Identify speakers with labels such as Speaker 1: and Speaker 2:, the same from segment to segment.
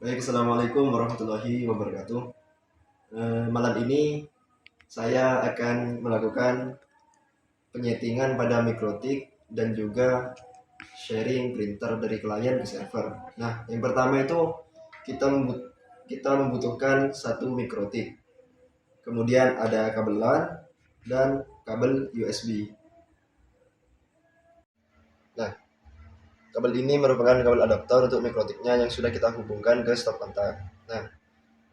Speaker 1: Baik, Assalamualaikum warahmatullahi wabarakatuh. Malam ini saya akan melakukan penyetingan pada mikrotik dan juga sharing printer dari klien ke server. Nah, yang pertama itu kita membutuhkan satu mikrotik. Kemudian ada kabel LAN dan kabel USB. Nah, kabel ini merupakan kabel adaptor untuk mikrotiknya yang sudah kita hubungkan ke stop kontak. Nah,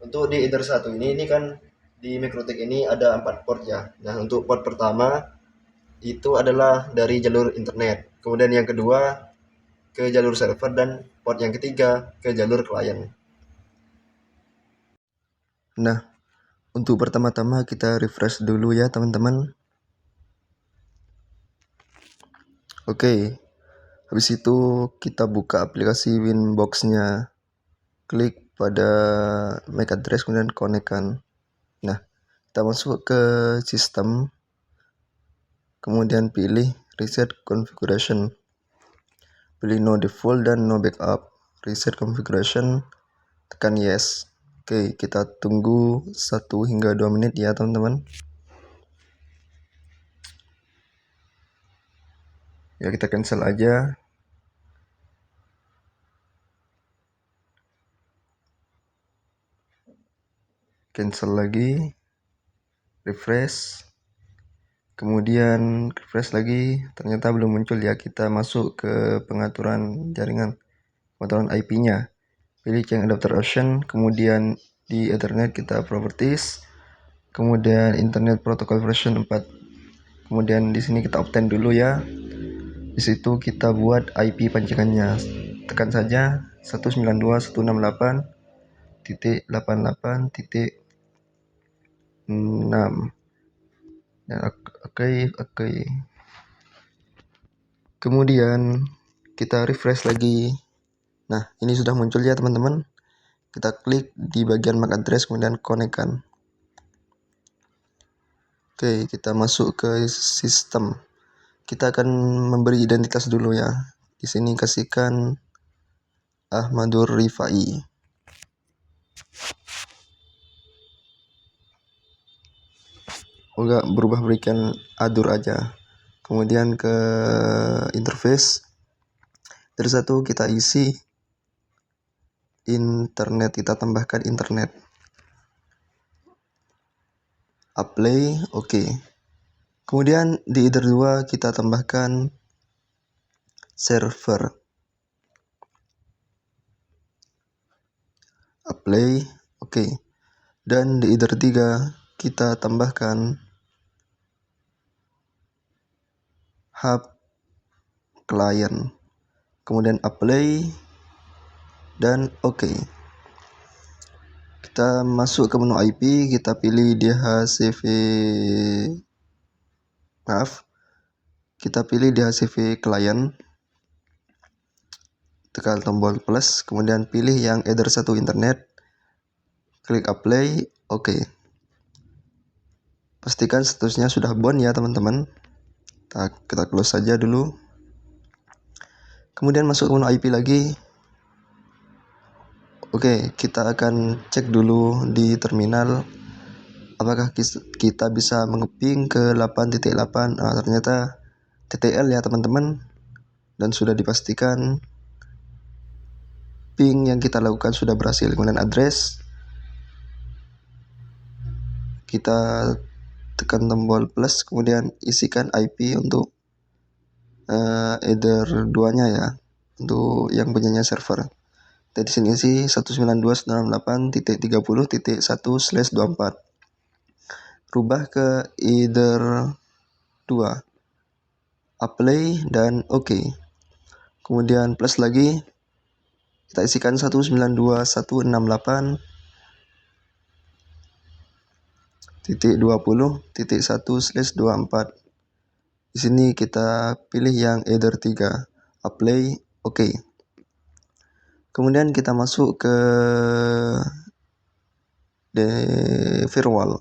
Speaker 1: untuk di Ether 1 ini kan di mikrotik ini ada 4 port ya. Nah, untuk port pertama itu adalah dari jalur internet. Kemudian yang kedua ke jalur server dan port yang ketiga ke jalur klien. Nah, untuk pertama-tama kita refresh dulu ya teman-teman. Oke. Habis itu kita buka aplikasi Winbox-nya. Klik pada MAC address kemudian konekkan. Nah, kita masuk ke sistem. Kemudian pilih reset configuration. Pilih no default dan no backup. Reset configuration, tekan yes. Oke, kita tunggu 1 hingga 2 menit ya teman-teman. Ya, kita cancel aja. Cancel lagi. Refresh. Kemudian refresh lagi, ternyata belum muncul ya. Kita masuk ke pengaturan jaringan, pengaturan IP-nya. Pilih change adapter option, kemudian di Ethernet kita properties, kemudian internet protocol version 4. Kemudian di sini kita obtain dulu ya. Di situ kita buat IP pancingannya. Tekan saja 192.168.88.6. Ya, oke. Kemudian kita refresh lagi. Nah, ini sudah muncul ya teman-teman. Kita klik di bagian MAC address kemudian konekkan. Oke, kita masuk ke sistem. Kita akan memberi identitas dulu ya. Di sini kasihkan Ahmadur Rifai. Enggak berubah, berikan Adur aja. Kemudian ke interface. Dari satu kita isi internet, kita tambahkan internet. Apply, oke. Kemudian di Ether 2 kita tambahkan server. Apply, oke. Dan di Ether 3 kita tambahkan hub client. Kemudian apply dan oke. Kita masuk ke menu IP, kita pilih DHCP. Kita pilih DHCP client. Tekan tombol plus, kemudian pilih yang Ether 1 internet. Klik apply, oke. Pastikan statusnya sudah bound ya teman-teman. Kita close saja dulu. Kemudian masuk ke menu IP lagi. Oke, kita akan cek dulu di terminal apakah kita bisa mengeping ke 8.8. Nah, ternyata TTL ya teman-teman, dan sudah dipastikan ping yang kita lakukan sudah berhasil. Kemudian address, kita tekan tombol plus, kemudian isikan IP untuk Ether 2 nya ya, untuk yang punyanya server. Di sini isi 192.168.30.1/24. Rubah ke Ether 2. Apply dan oke. Kemudian plus lagi. Kita isikan 192.168.20.1/24. Di sini kita pilih yang Ether 3. Apply, oke. Kemudian kita masuk ke firewall.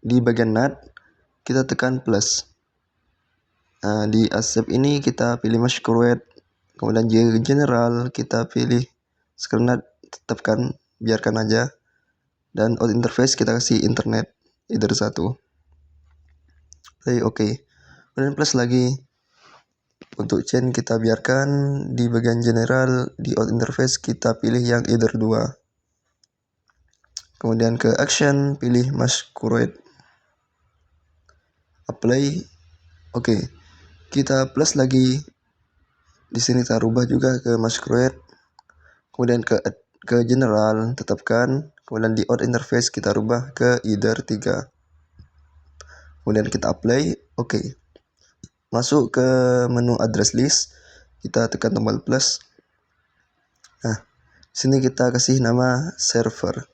Speaker 1: Di bagian NAT kita tekan plus. Nah, di accept ini kita pilih masquerade. Kemudian general kita pilih Skernet tetapkan, biarkan aja. Dan out interface kita kasih internet either 1. Play oke. Kemudian plus lagi. Untuk chain kita biarkan, di bagian general di out interface kita pilih yang either 2. Kemudian ke action pilih masquerade. Apply oke. Kita plus lagi. Di sini kita rubah juga ke masquerade. Kemudian ke general tetapkan. Kemudian di out interface kita rubah ke either 3. Kemudian kita apply oke. Masuk ke menu address list, kita tekan tombol plus. Nah, sini kita kasih nama server.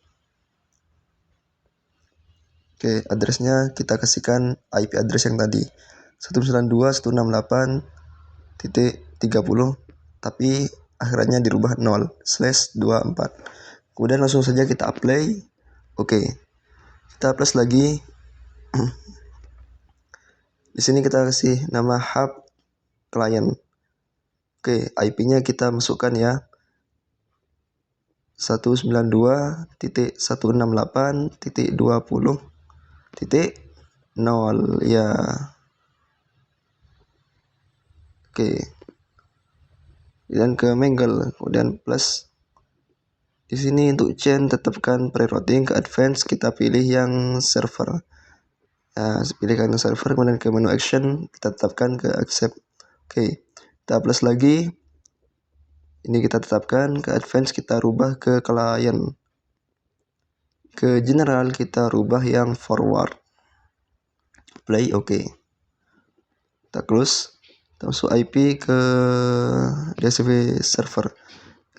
Speaker 1: Oke, addressnya kita kasihkan IP address yang tadi 192.168.30, tapi akhirnya dirubah 0/24. Kemudian langsung saja kita apply. Oke, kita plus lagi. Di sini kita kasih nama hub client. Oke, IP-nya kita masukkan ya. 192.168.20.0 ya. Oke. Dan ke Mangle, kemudian plus. Di sini untuk chain tetapkan pre-routing, ke advance kita pilih yang server. Nah, pilihkan server, kemudian ke menu action kita tetapkan ke accept. Oke, kita plus lagi. Ini kita tetapkan, ke advance kita rubah ke client. Ke general kita rubah yang forward. Play oke. Kita close. Kita masuk IP ke DHCP server.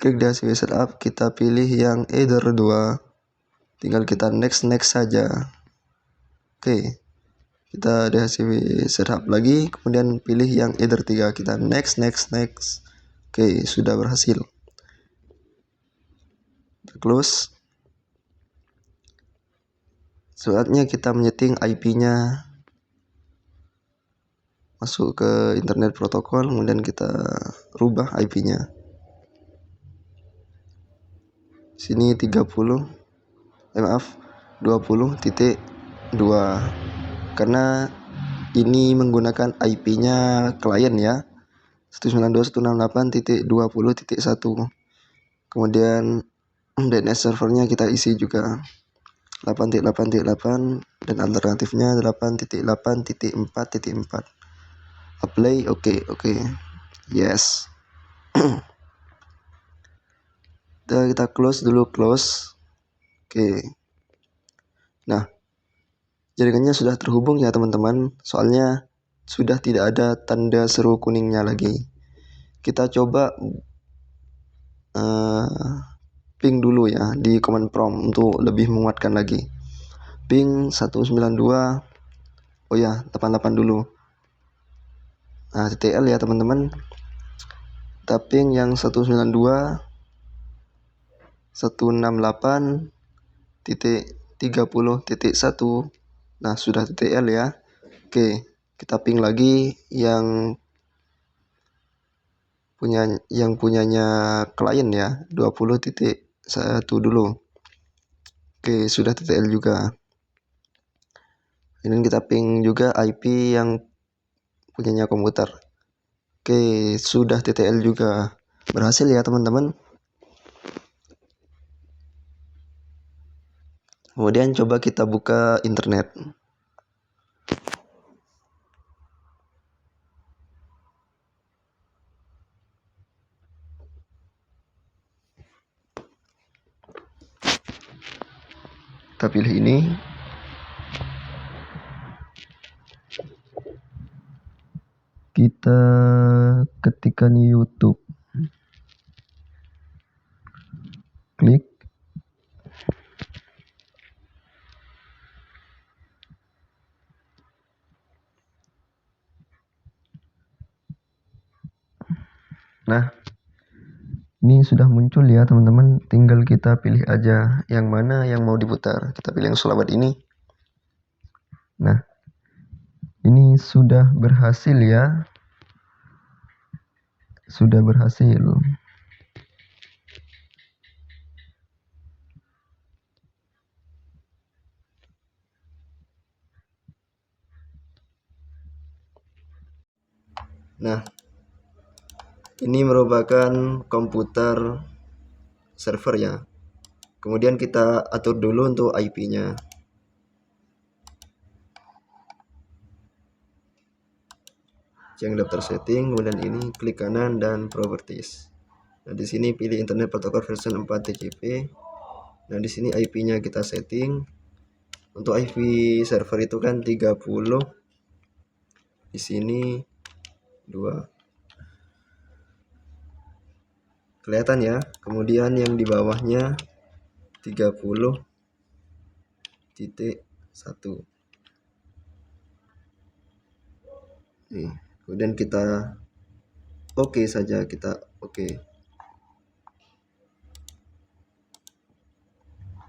Speaker 1: Klik DHCP setup, kita pilih yang either 2. Tinggal kita next saja. Oke. Kita DHCP setup lagi, kemudian pilih yang either 3. Kita next. Oke, sudah berhasil. Kita close. Saatnya kita menyeting IP-nya. Masuk ke internet protokol, kemudian kita rubah IP-nya. Sini 20.2 karena ini menggunakan IP-nya klien ya, 192.168.20.1. Kemudian DNS servernya kita isi juga 8.8.8 dan alternatifnya 8.8.4.4. Apply oke. Yes. Kita close dulu, close. Oke. Nah, jaringannya sudah terhubung ya teman-teman, soalnya sudah tidak ada tanda seru kuningnya lagi. Kita coba ping dulu ya di command prompt untuk lebih menguatkan lagi. Ping 192, oh ya 88 dulu. Nah, TTL ya teman-teman. Kita ping yang 192.168.30.1. Nah, sudah TTL ya. Oke, kita ping lagi yang punyanya klien ya, 20.1 dulu. Oke, sudah TTL juga. Ini kita ping juga IP yang punyanya komputer. Oke, sudah TTL juga. Berhasil ya teman-teman. Kemudian coba kita buka internet. Kita pilih ini. Kita ketikkan YouTube. Klik. Nah, ini sudah muncul ya teman-teman, tinggal kita pilih aja yang mana yang mau diputar. Kita pilih yang sholawat ini. Nah, ini sudah berhasil ya. Sudah berhasil. Nah, ini merupakan komputer server ya. Kemudian kita atur dulu untuk IP-nya. Cek daftar setting, kemudian ini klik kanan dan properties. Nah, di sini pilih internet protokol version 4 TCP. Nah, di sini IP-nya kita setting. Untuk IP server itu kan 30. Di sini 2. Kelihatan ya. Kemudian yang di bawahnya 30.1. Nih, kemudian kita oke saja, kita oke.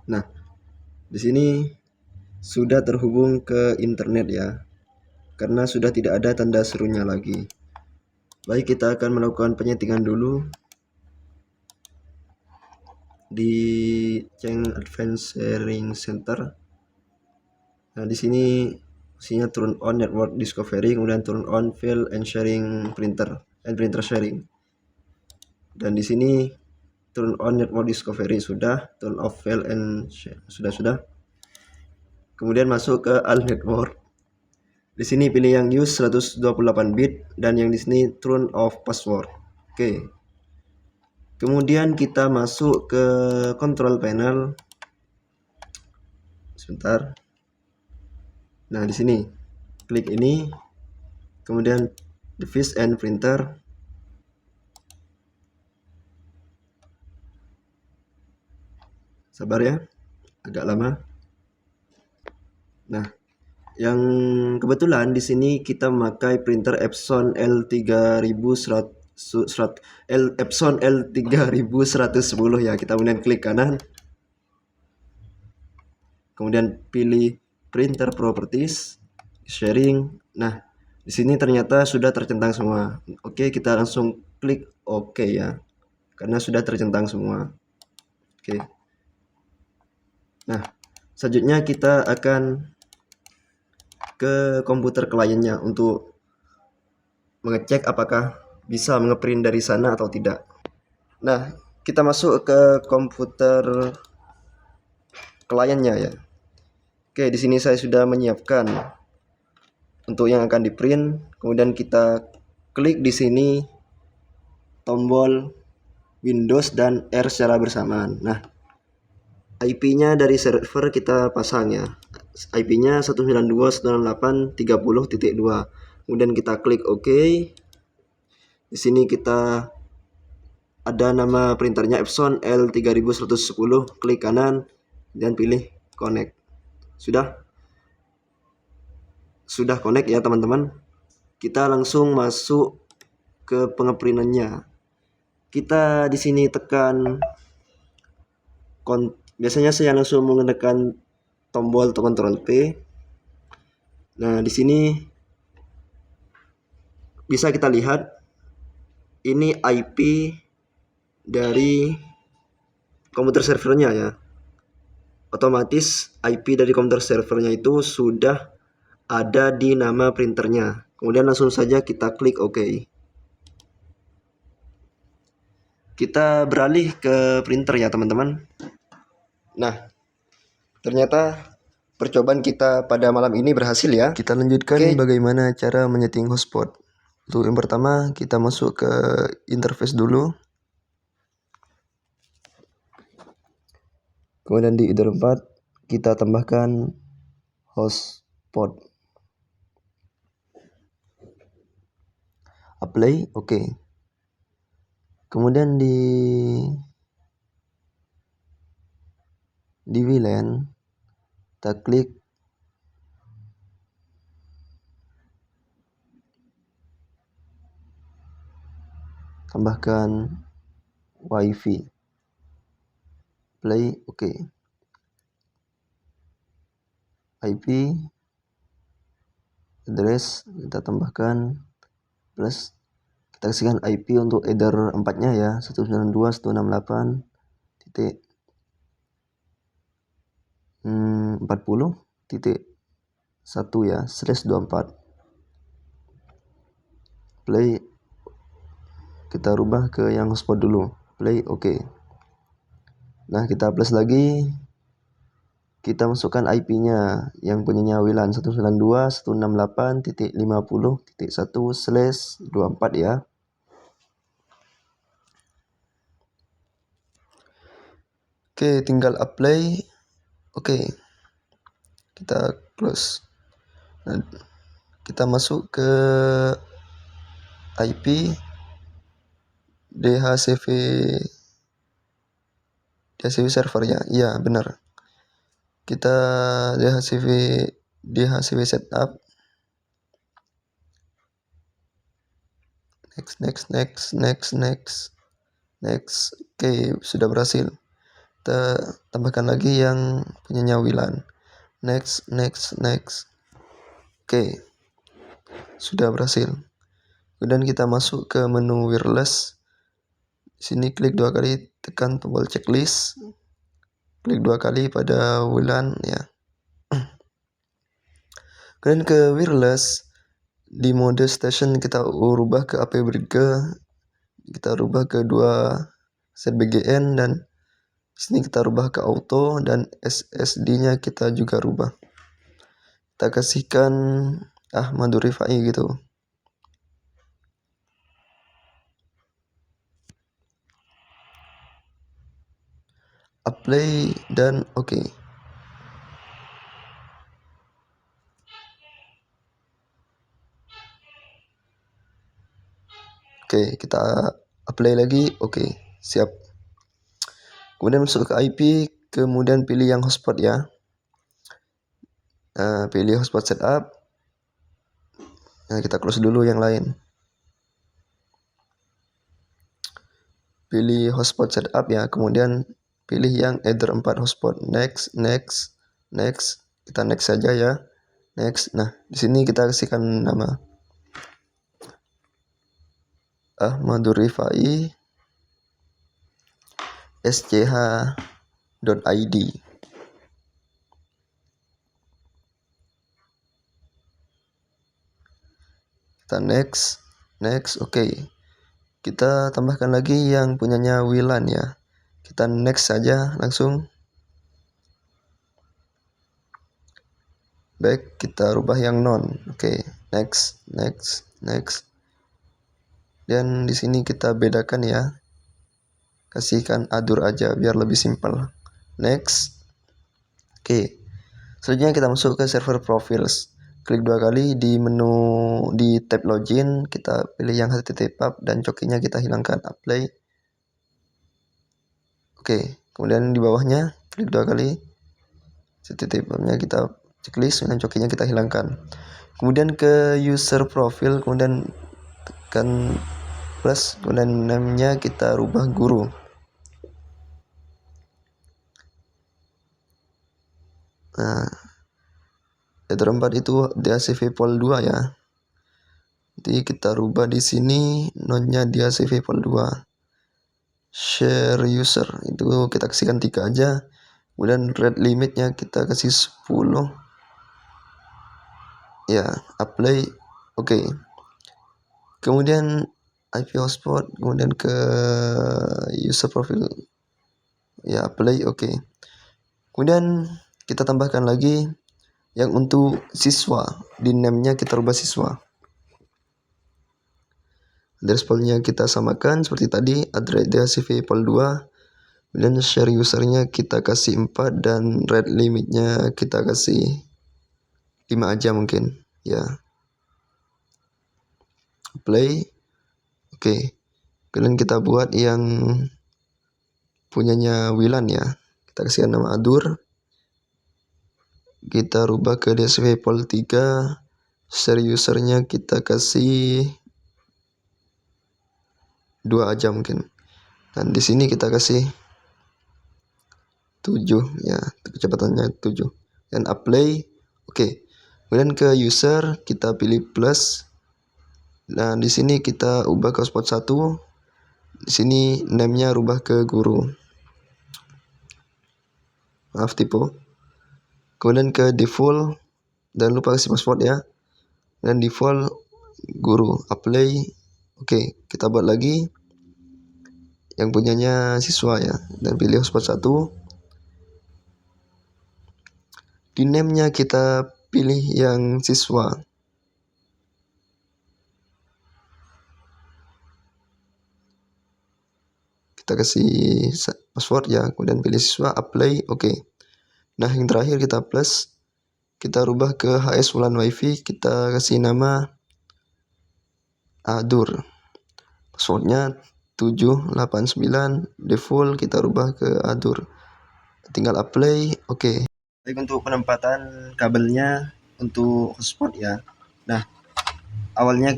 Speaker 1: Nah, di sini sudah terhubung ke internet ya. Karena sudah tidak ada tanda serunya lagi. Baik, kita akan melakukan penyetingan dulu di Cheng Advanced Sharing Center. Nah, di sini fungsinya turn on network discovery, kemudian turn on file and sharing printer and printer sharing. Dan di sini turn on network discovery sudah, turn off file and sudah. Kemudian masuk ke all network. Di sini pilih yang use 128 bit dan yang di sini turn off password. Oke. Kemudian kita masuk ke control panel. Sebentar. Nah, di sini klik ini. Kemudian device and printer. Sabar ya. Agak lama. Nah, yang kebetulan di sini kita memakai printer Epson Epson L3110 ya. Kita kemudian klik kanan. Kemudian pilih printer properties, sharing. Nah, di sini ternyata sudah tercentang semua. Oke, kita langsung klik oke ya. Karena sudah tercentang semua. Oke. Nah, selanjutnya kita akan ke komputer kliennya untuk mengecek apakah bisa ngeprint dari sana atau tidak. Nah, kita masuk ke komputer kliennya ya. Oke, di sini saya sudah menyiapkan untuk yang akan di print. Kemudian kita klik di sini tombol Windows dan R secara bersamaan. Nah, IP-nya dari server kita pasang ya. IP-nya 192.168.30.2. Kemudian kita klik OK. Di sini kita ada nama printernya Epson L3110. Klik kanan dan pilih connect. Sudah connect ya teman-teman. Kita langsung masuk ke pengeprintannya. Kita di sini tekan biasanya saya langsung menekan tombol atau Ctrl P. Nah, di sini bisa kita lihat ini IP dari komputer servernya ya. Otomatis IP dari komputer servernya itu sudah ada di nama printernya. Kemudian langsung saja kita klik OK. Kita beralih ke printer ya teman-teman. Nah, ternyata percobaan kita pada malam ini berhasil ya. Kita lanjutkan bagaimana cara menyeting hotspot. Untuk yang pertama kita masuk ke interface dulu. Kemudian di Ether 4 kita tambahkan hotspot. Apply, oke. Kemudian di VLAN kita klik tambahkan WiFi. Play, oke. IP address kita tambahkan plus kita kasihkan IP untuk header 4-nya ya, 192.168.40.1 ya, /24. play, kita rubah ke yang hotspot dulu, play, oke. Nah, kita plus lagi, kita masukkan IP-nya yang punyanya WLAN 192.168.50.1/24 ya. Oke, tinggal apply. Oke, kita close. Nah, kita masuk ke IP DHCP server ya. Iya, benar. Kita DHCP setup. Next. Oke, sudah berhasil. Kita tambahkan lagi yang punyanya WLAN. Next. Oke, sudah berhasil. Kemudian kita masuk ke menu wireless. Sini klik 2 kali, tekan tombol checklist. Klik 2 kali pada WLAN ya. Kemudian ke wireless, di mode station kita rubah ke AP Brigge. Kita rubah ke 2 ZBGN, dan sini kita rubah ke auto, dan SSD-nya kita juga rubah. Kita kasihkan Ahmad Rifai gitu. Apply dan oke. Oke, kita apply lagi. Oke, siap. Kemudian masuk ke IP, kemudian pilih yang hotspot ya. Nah, pilih hotspot setup. Nah, kita close dulu yang lain. Pilih hotspot setup ya, kemudian pilih yang Ether 4 hotspot. Next. Kita next saja ya. Next. Nah, di sini kita kasihkan nama Ahmadur Rifai sch.id. Kita next. Oke. Kita tambahkan lagi yang punyanya WLAN ya. Kita next saja langsung. Baik, kita rubah yang non. Oke, next. Dan di sini kita bedakan ya. Kasihkan adur aja biar lebih simpel. Next. Oke. Selanjutnya kita masuk ke server profiles. Klik 2 kali di menu di tab login, kita pilih yang HTTP pub dan cokinya kita hilangkan. Apply. Oke, kemudian di bawahnya klik 2 kali. HTTP pubnya kita checklist dan cokinya kita hilangkan. Kemudian ke user profile, kemudian tekan plus, kemudian name-nya kita rubah guru. Nah, Ether 4 itu DHCP pol 2 ya. Jadi kita rubah di sini node-nya DHCP pol 2. Share user itu kita kasihkan 3 aja. Kemudian rate limitnya kita kasih 10. Ya, apply. Oke. Kemudian IP hotspot, kemudian ke user profile. Ya, apply. Oke. Kemudian kita tambahkan lagi yang untuk siswa, di name-nya kita rubah siswa. Address poolnya kita samakan seperti tadi, address DHCP pol 2. Kemudian share usernya kita kasih 4 dan rate limitnya kita kasih 5 aja mungkin ya. Play. Oke. Kemudian kita buat yang punyanya WLAN ya. Kita kasihkan nama adur. Kita rubah ke DHCP pol 3. Share usernya kita kasih 2 aja mungkin. Dan di sini kita kasih 7 ya, kecepatannya 7. Dan apply. Oke. Kemudian ke user kita pilih plus. Dan di sini kita ubah ke hotspot 1. Di sini name-nya rubah ke guru. Maaf tipe. Kemudian ke default dan lupa kasih password ya. Dan default guru. Apply. Oke, kita buat lagi yang punyanya siswa ya, dan pilih hotspot 1. Di name-nya kita pilih yang siswa. Kita kasih password ya, kemudian pilih siswa, apply, oke. Nah, yang terakhir kita plus, kita rubah ke HS WLAN WiFi, kita kasih nama Adur. Passwordnya 789, default kita rubah ke Adur. Tinggal apply, oke. Baik, untuk penempatan kabelnya untuk hotspot ya. Nah, awalnya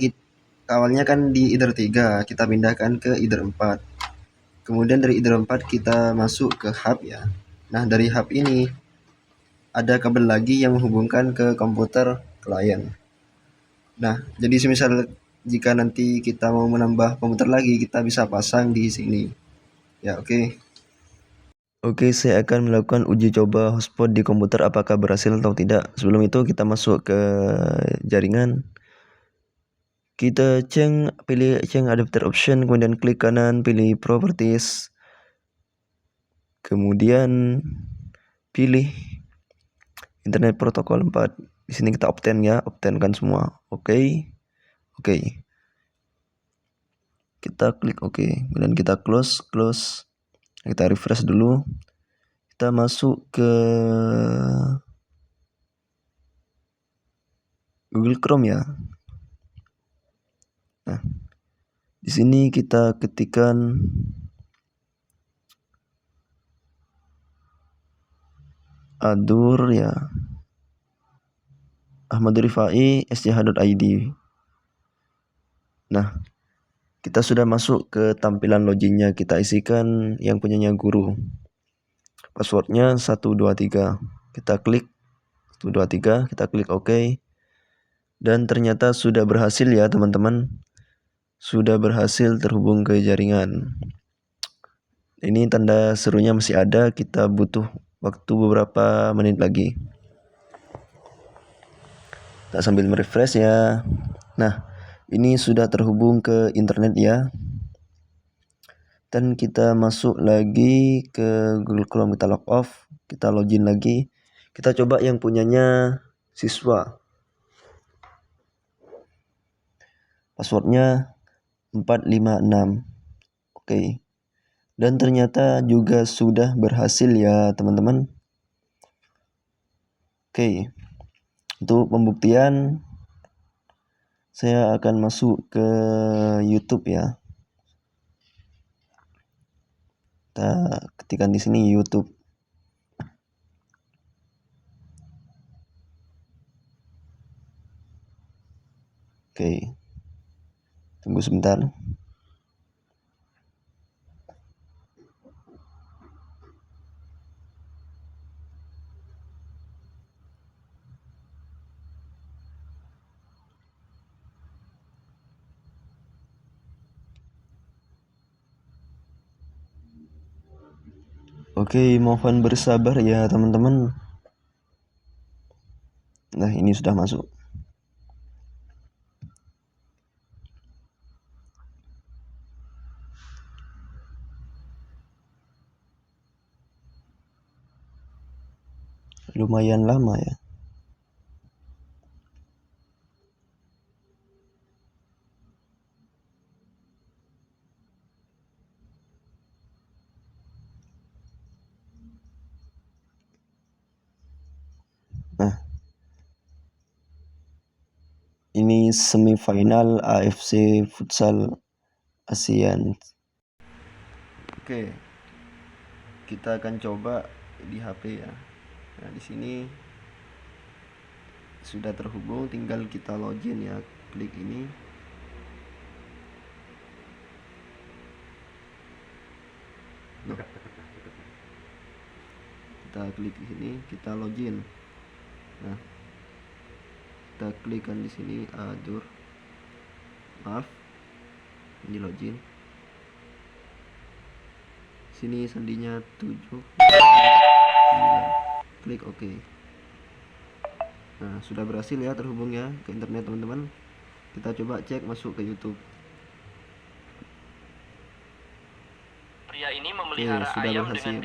Speaker 1: kan di Ether 3, kita pindahkan ke Ether 4. Kemudian dari Ether 4 kita masuk ke hub ya. Nah, dari hub ini ada kabel lagi yang menghubungkan ke komputer klien. Nah, jadi semisal jika nanti kita mau menambah komputer lagi, kita bisa pasang di sini. Ya, oke. Oke, saya akan melakukan uji coba hotspot di komputer apakah berhasil atau tidak. Sebelum itu kita masuk ke jaringan. Kita pilih adapter option, kemudian klik kanan, pilih properties. Kemudian pilih internet protokol 4. Di sini kita obtain ya, obtainkan semua. Oke. Oke. Kita klik oke, kemudian kita close. Kita refresh dulu. Kita masuk ke Google Chrome ya. Nah, di sini kita ketikkan Adur ya, Ahmad Rifai sh.id. Nah, kita sudah masuk ke tampilan loginnya. Kita isikan yang punyanya guru. Passwordnya 123. Kita klik 123, kita klik OK. Dan ternyata sudah berhasil ya teman-teman. Sudah berhasil terhubung ke jaringan. Ini tanda serunya masih ada, kita butuh waktu beberapa menit lagi. Kita sambil merefresh ya. Nah, ini sudah terhubung ke internet ya. Dan kita masuk lagi ke Google Chrome, kita log off, kita login lagi. Kita coba yang punyanya siswa. Passwordnya 456. Oke. Dan ternyata juga sudah berhasil ya teman-teman. Oke. Untuk pembuktian saya akan masuk ke YouTube ya. Kita ketikkan di sini YouTube. Oke. Tunggu sebentar. Oke, mohon bersabar ya teman-teman. Nah, ini sudah masuk. Lumayan lama ya. Nah, ini semifinal AFC Futsal ASEAN. Oke, kita akan coba di HP ya. Nah, di sini sudah terhubung, tinggal kita login ya. Klik ini. Loh. Kita klik di sini, kita login. Nah, kita klikkan di sini Adur. Maaf, ini login. Sini sandinya 7. Klik OK. Nah, sudah berhasil ya terhubung ya ke internet teman-teman. Kita coba cek masuk ke YouTube. Oke, sudah berhasil.